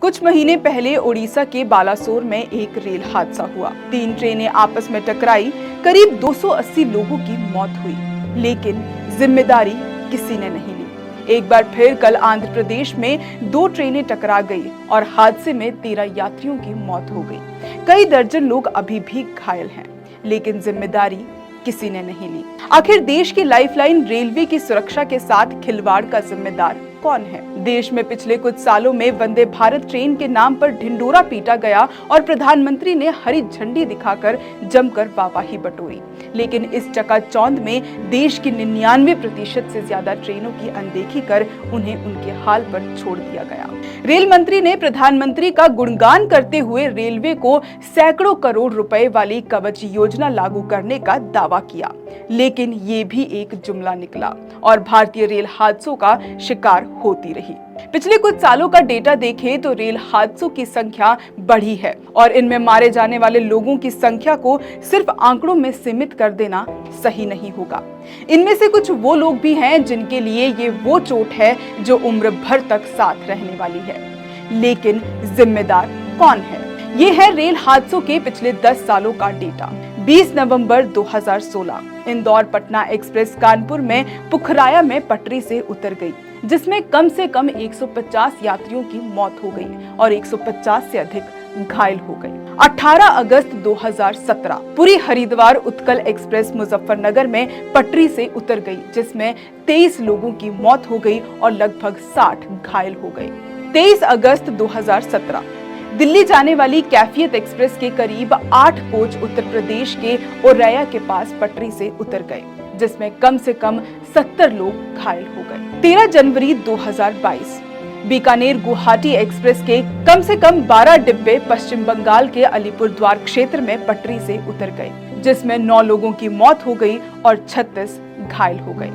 कुछ महीने पहले ओडिशा के बालासोर में एक रेल हादसा हुआ। 3 ट्रेनें आपस में टकराई, करीब 280 लोगों की मौत हुई, लेकिन जिम्मेदारी किसी ने नहीं ली। एक बार फिर कल आंध्र प्रदेश में 2 ट्रेनें टकरा गई और हादसे में 13 यात्रियों की मौत हो गई। कई दर्जन लोग अभी भी घायल हैं, लेकिन जिम्मेदारी किसी ने नहीं ली। आखिर देश की लाइफलाइन रेलवे की सुरक्षा के साथ खिलवाड़ का जिम्मेदार कौन है? देश में पिछले कुछ सालों में वंदे भारत ट्रेन के नाम पर ढिंडोरा पीटा गया और प्रधानमंत्री ने हरी झंडी दिखाकर जमकर वाहवाही बटोरी, लेकिन इस चकाचौंध में देश की 99% से ज्यादा ट्रेनों की अनदेखी कर उन्हें उनके हाल पर छोड़ दिया गया। रेल मंत्री ने प्रधानमंत्री का गुणगान करते हुए रेलवे को सैकड़ों करोड़ रुपए वाली कवच योजना लागू करने का दावा किया, लेकिन ये भी एक जुमला निकला और भारतीय रेल हादसों का शिकार होती रही। पिछले कुछ सालों का डेटा देखें तो रेल हादसों की संख्या बढ़ी है और इनमें मारे जाने वाले लोगों की संख्या को सिर्फ आंकड़ों में सीमित कर देना सही नहीं होगा। इनमें से कुछ वो लोग भी हैं जिनके लिए ये वो चोट है जो उम्र भर तक साथ रहने वाली है, लेकिन जिम्मेदार कौन है? ये है रेल हादसों के पिछले 10 सालों का डेटा। 20 नवंबर 2016 इंदौर पटना एक्सप्रेस कानपुर में पुखराया में पटरी से उतर गई, जिसमें कम से कम 150 यात्रियों की मौत हो गई और 150 से अधिक घायल हो गए। 18 अगस्त 2017 पुरी हरिद्वार उत्कल एक्सप्रेस मुजफ्फरनगर में पटरी से उतर गई, जिसमें 23 लोगों की मौत हो गई और लगभग 60 घायल हो गए। 23 अगस्त 2017 दिल्ली जाने वाली कैफियत एक्सप्रेस के करीब 8 कोच उत्तर प्रदेश के औरैया के पास पटरी से उतर गए, जिसमें कम से कम 70 लोग घायल हो गए। 13 जनवरी 2022 बीकानेर गुवाहाटी एक्सप्रेस के कम से कम 12 डिब्बे पश्चिम बंगाल के अलीपुरद्वार क्षेत्र में पटरी से उतर गए, जिसमें 9 लोगों की मौत हो गई और 36 घायल हो गए।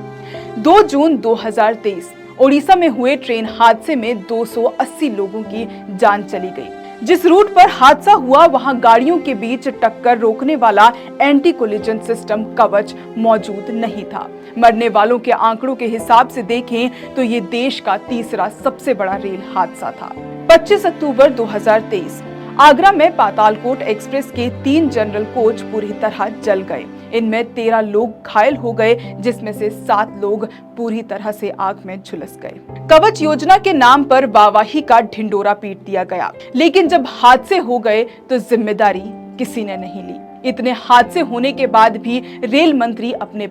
2 जून 2023 ओडिशा में हुए ट्रेन हादसे में 280 लोगों की जान चली गई। जिस रूट पर हादसा हुआ वहां गाड़ियों के बीच टक्कर रोकने वाला एंटी कोलिजन सिस्टम कवच मौजूद नहीं था। मरने वालों के आंकड़ों के हिसाब से देखें तो ये देश का तीसरा सबसे बड़ा रेल हादसा था। 25 अक्टूबर 2023 आगरा में पातालकोट एक्सप्रेस के 3 जनरल कोच पूरी तरह जल गए। इनमें 13 लोग घायल हो गए, जिसमें से 7 लोग पूरी तरह से आग में झुलस गए। कवच योजना के नाम पर वाहवाही का ढिंडोरा पीट दिया गया, लेकिन जब हादसे हो गए तो जिम्मेदारी किसी ने नहीं ली। इतने हादसे होने के बाद भी रेल मंत्री अपने